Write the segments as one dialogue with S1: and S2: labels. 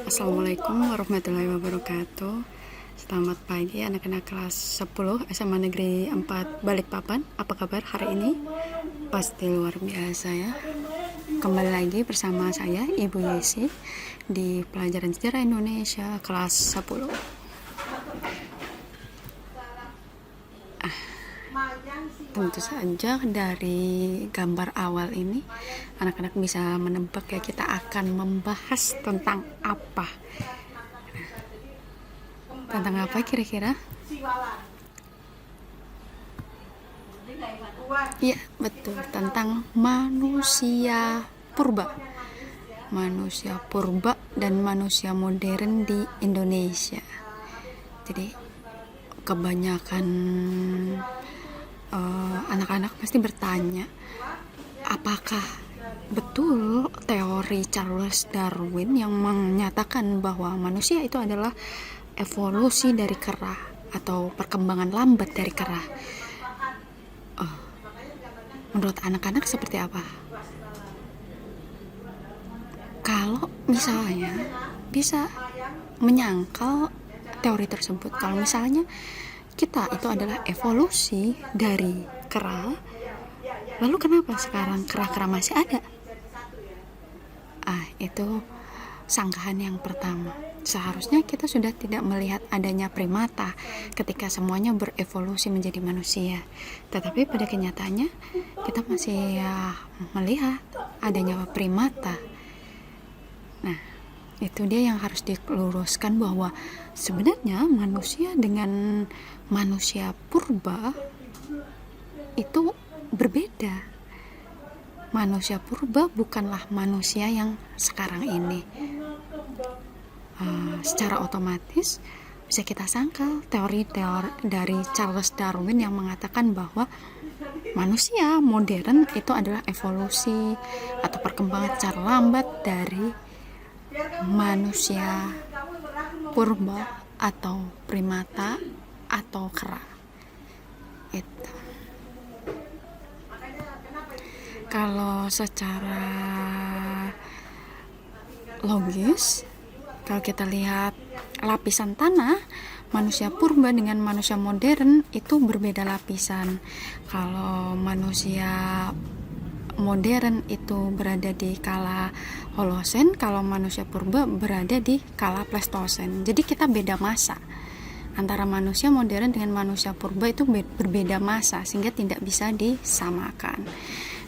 S1: Assalamualaikum warahmatullahi wabarakatuh. Selamat pagi anak-anak kelas 10 SMA Negeri 4 Balikpapan. Apa kabar hari ini? Pasti luar biasa ya. Kembali lagi bersama saya Ibu Yesi di pelajaran sejarah Indonesia kelas 10. Tentu saja dari gambar awal ini anak-anak bisa menebak ya, kita akan membahas tentang apa. Tentang apa kira-kira? Iya, betul, tentang manusia purba. Manusia purba dan manusia modern di Indonesia. Jadi kebanyakan anak-anak pasti bertanya, apakah betul teori Charles Darwin yang menyatakan bahwa manusia itu adalah evolusi dari kera atau perkembangan lambat dari kera? Menurut anak-anak seperti apa? Kalau misalnya bisa menyangkal teori tersebut, kalau misalnya kita itu adalah evolusi dari kera, lalu kenapa sekarang kera-kera masih ada? Itu sanggahan yang pertama. Seharusnya kita sudah tidak melihat adanya primata ketika semuanya berevolusi menjadi manusia. Tetapi pada kenyataannya kita masih melihat adanya primata. Nah, itu dia yang harus diluruskan, bahwa sebenarnya manusia dengan manusia purba itu berbeda. Manusia purba bukanlah manusia yang sekarang ini. Secara otomatis bisa kita sangkal teori dari Charles Darwin yang mengatakan bahwa manusia modern itu adalah evolusi atau perkembangan secara lambat dari manusia purba atau primata atau kera. Itu. Kalau secara logis, kalau kita lihat lapisan tanah, manusia purba dengan manusia modern itu berbeda lapisan. Kalau manusia modern itu berada di kala Holosen, kalau manusia purba berada di kala Pleistosen. Jadi kita beda masa. Antara manusia modern dengan manusia purba itu berbeda masa, sehingga tidak bisa disamakan.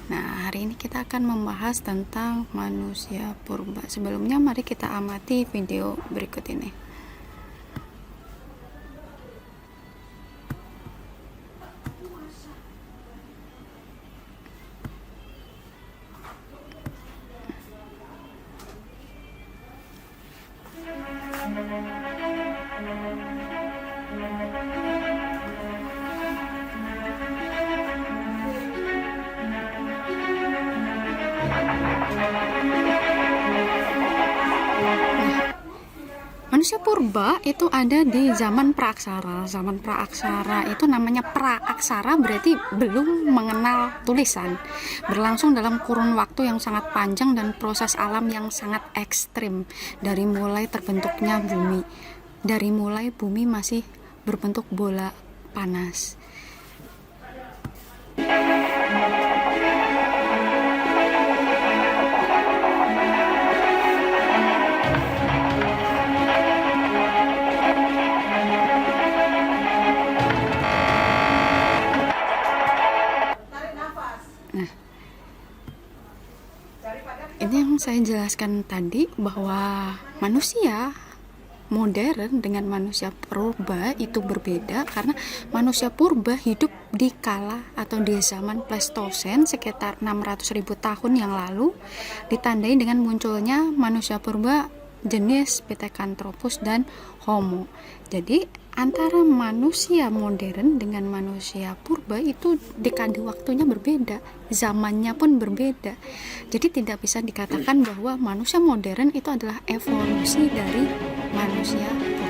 S1: Nah, hari ini kita akan membahas tentang manusia purba. Sebelumnya mari kita amati video berikut ini. Manusia purba itu ada di zaman praaksara. Zaman praaksara itu namanya praaksara, berarti belum mengenal tulisan. Berlangsung dalam kurun waktu yang sangat panjang dan proses alam yang sangat ekstrim. Dari mulai terbentuknya bumi, dari mulai bumi masih berbentuk bola panas. Ini yang saya jelaskan tadi, bahwa manusia modern dengan manusia purba itu berbeda, karena manusia purba hidup di kala atau di zaman Pleistosen sekitar 600.000 tahun yang lalu, ditandai dengan munculnya manusia purba jenis Pithecanthropus dan Homo. Jadi antara manusia modern dengan manusia purba itu dekade waktunya berbeda, zamannya pun berbeda. Jadi tidak bisa dikatakan bahwa manusia modern itu adalah evolusi dari manusia purba.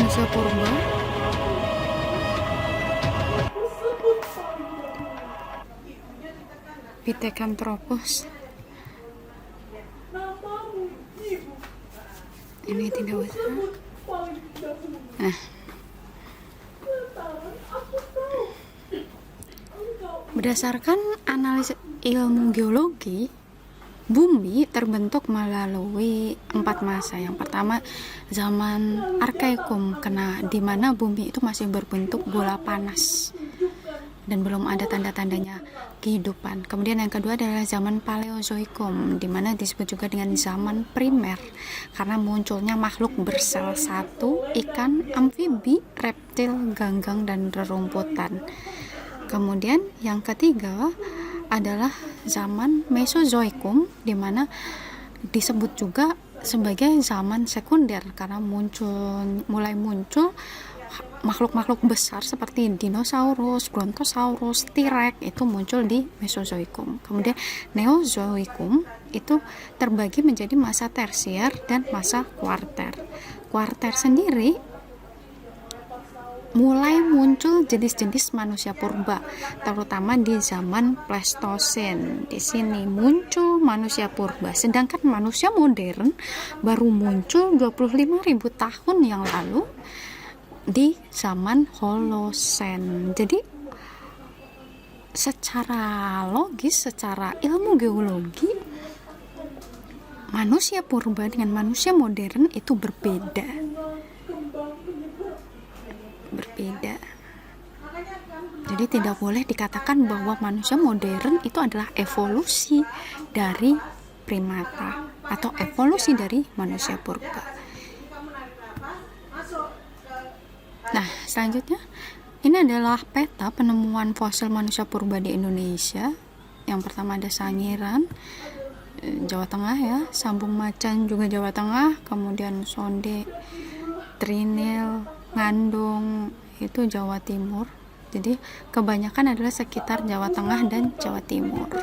S1: manusia purba. Pithecanthropus. Ini tidak besar. Nah, berdasarkan analisis ilmu geologi, bumi terbentuk melalui 4 masa. Yang pertama, zaman Arkaikum, di mana bumi itu masih berbentuk bola panas dan belum ada tanda-tandanya kehidupan. Kemudian yang kedua adalah zaman Paleozoikum, di mana disebut juga dengan zaman primer karena munculnya makhluk bersel satu, ikan, amfibi, reptil, ganggang, dan rerumputan. Kemudian yang ketiga adalah zaman Mesozoikum, di mana disebut juga sebagai zaman sekunder karena mulai muncul makhluk-makhluk besar seperti dinosaurus, brontosaurus, T-rex itu muncul di Mesozoikum. Kemudian Neozoikum itu terbagi menjadi masa tersier dan masa kuarter. Kuarter sendiri mulai muncul jenis-jenis manusia purba, terutama di zaman Pleistosen. Di sini muncul manusia purba, sedangkan manusia modern baru muncul 25.000 tahun yang lalu di zaman Holosen. Jadi secara logis, secara ilmu geologi, manusia purba dengan manusia modern itu berbeda. Jadi tidak boleh dikatakan bahwa manusia modern itu adalah evolusi dari primata atau evolusi dari manusia purba. Nah, selanjutnya ini adalah peta penemuan fosil manusia purba di Indonesia. Yang pertama ada Sangiran, Jawa Tengah ya, Sambung Macan juga Jawa Tengah, kemudian Sonde, Trinil, Ngandung itu Jawa Timur. Jadi kebanyakan adalah sekitar Jawa Tengah dan Jawa Timur.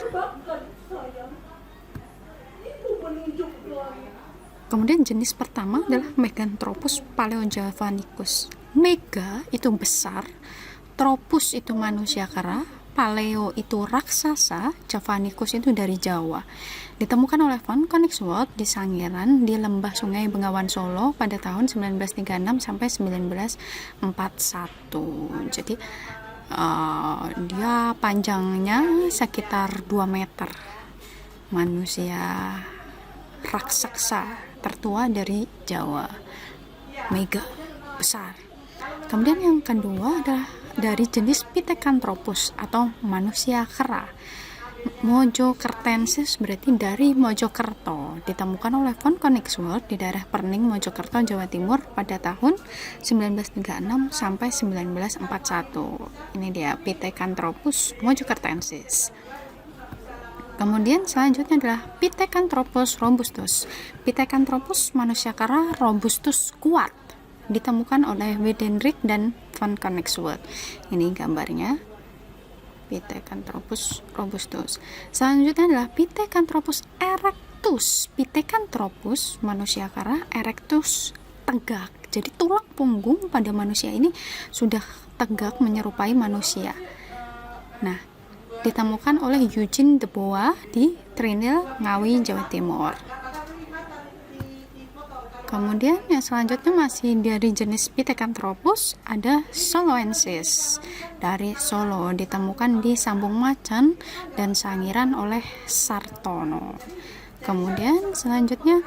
S1: Kemudian jenis pertama adalah Meganthropus paleojavanicus. Mega itu besar, Tropus itu manusia kera, Paleo itu raksasa, Javanicus itu dari Jawa. Ditemukan oleh von Koenigswald di Sangiran di lembah Sungai Bengawan Solo pada tahun 1936 sampai 1941. Jadi dia panjangnya sekitar 2 meter. Manusia raksasa tertua dari Jawa. Mega, besar. Kemudian yang kedua adalah dari jenis Pithecanthropus atau manusia kera. Mojokertensis berarti dari Mojokerto, ditemukan oleh von Koenigswald di daerah Perning, Mojokerto, Jawa Timur pada tahun 1936 sampai 1941. Ini dia Pithecanthropus mojokertensis. Kemudian selanjutnya adalah Pithecanthropus robustus. Pithecanthropus manusia kera robustus kuat, ditemukan oleh Wiedenrich dan von Koenigswald. Ini gambarnya Pithecanthropus robustus. Selanjutnya adalah Pithecanthropus erectus. Pithecanthropus manusia kera, erectus tegak. Jadi tulang punggung pada manusia ini sudah tegak menyerupai manusia. Nah, ditemukan oleh Eugene de Bois di Trinil, Ngawi, Jawa Timur. Kemudian yang selanjutnya masih dari jenis Pithecanthropus ada Soloensis dari Solo, ditemukan di Sambung Macan dan Sangiran oleh Sartono. Kemudian selanjutnya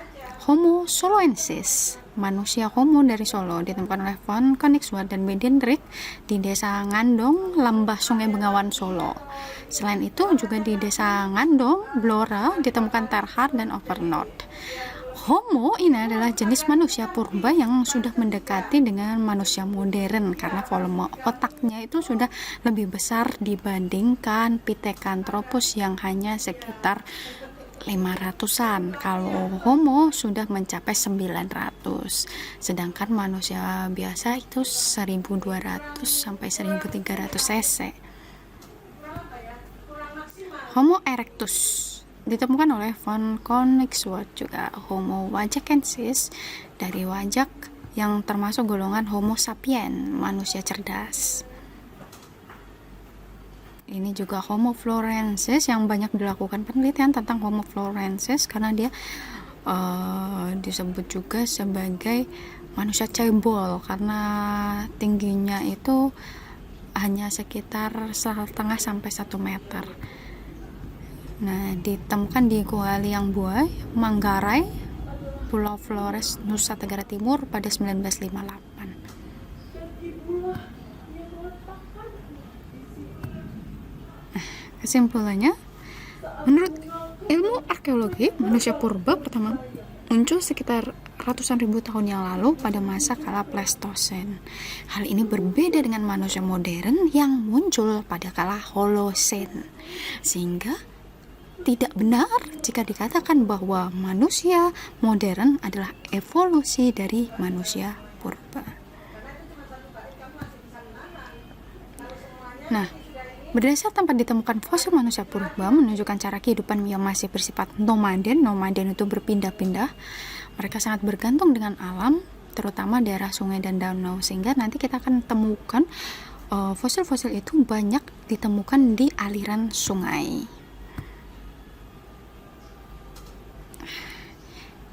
S1: Homo soloensis, manusia Homo dari Solo, ditemukan oleh von Koenigswald dan Wiedenrich di desa Ngandong, lembah Sungai Bengawan, Solo. Selain itu juga di desa Ngandong, Blora, ditemukan Terhar dan Overnoot. Homo ini adalah jenis manusia purba yang sudah mendekati dengan manusia modern karena volume otaknya itu sudah lebih besar dibandingkan Pithecanthropus yang hanya sekitar 500-an. Kalau Homo sudah mencapai 900, sedangkan manusia biasa itu 1200 sampai 1300 cc. Homo erectus ditemukan oleh von Koenigswald juga. Homo wajakensis dari Wajak yang termasuk golongan Homo sapien, manusia cerdas. Ini juga Homo florensis yang banyak dilakukan penelitian tentang Homo florensis karena dia disebut juga sebagai manusia cebol karena tingginya itu hanya sekitar 1,5 sampai 1 meter. Nah, ditemukan di Gua Liang Buai, Manggarai, Pulau Flores, Nusa Tenggara Timur pada 1958. Kesimpulannya, menurut ilmu arkeologi, manusia purba pertama muncul sekitar ratusan ribu tahun yang lalu pada masa kala Pleistosen. Hal ini berbeda dengan manusia modern yang muncul pada kala Holosen. Sehingga tidak benar jika dikatakan bahwa manusia modern adalah evolusi dari manusia purba. Nah, berdasar tempat ditemukan fosil manusia purba menunjukkan cara kehidupan yang masih bersifat nomaden. Nomaden itu berpindah-pindah. Mereka sangat bergantung dengan alam, terutama daerah sungai dan danau, sehingga nanti kita akan temukan fosil-fosil itu banyak ditemukan di aliran sungai.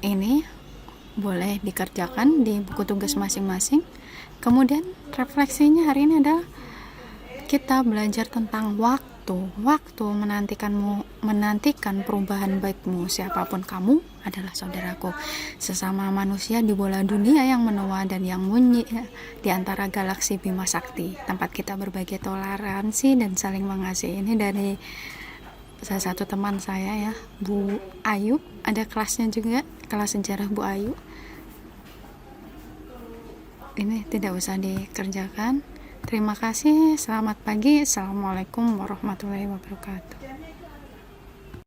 S1: Ini boleh dikerjakan di buku tugas masing-masing. Kemudian refleksinya hari ini adalah kita belajar tentang waktu menantikan perubahan baikmu. Siapapun kamu adalah saudaraku, sesama manusia di bola dunia yang menua dan yang munyi di antara galaksi Bima Sakti, tempat kita berbagi toleransi dan saling mengasihi. Ini dari salah satu teman saya ya, Bu Ayu. Ada kelasnya juga, kelas sejarah Bu Ayu. Ini tidak usah dikerjakan. Terima kasih, selamat pagi. Assalamualaikum warahmatullahi wabarakatuh.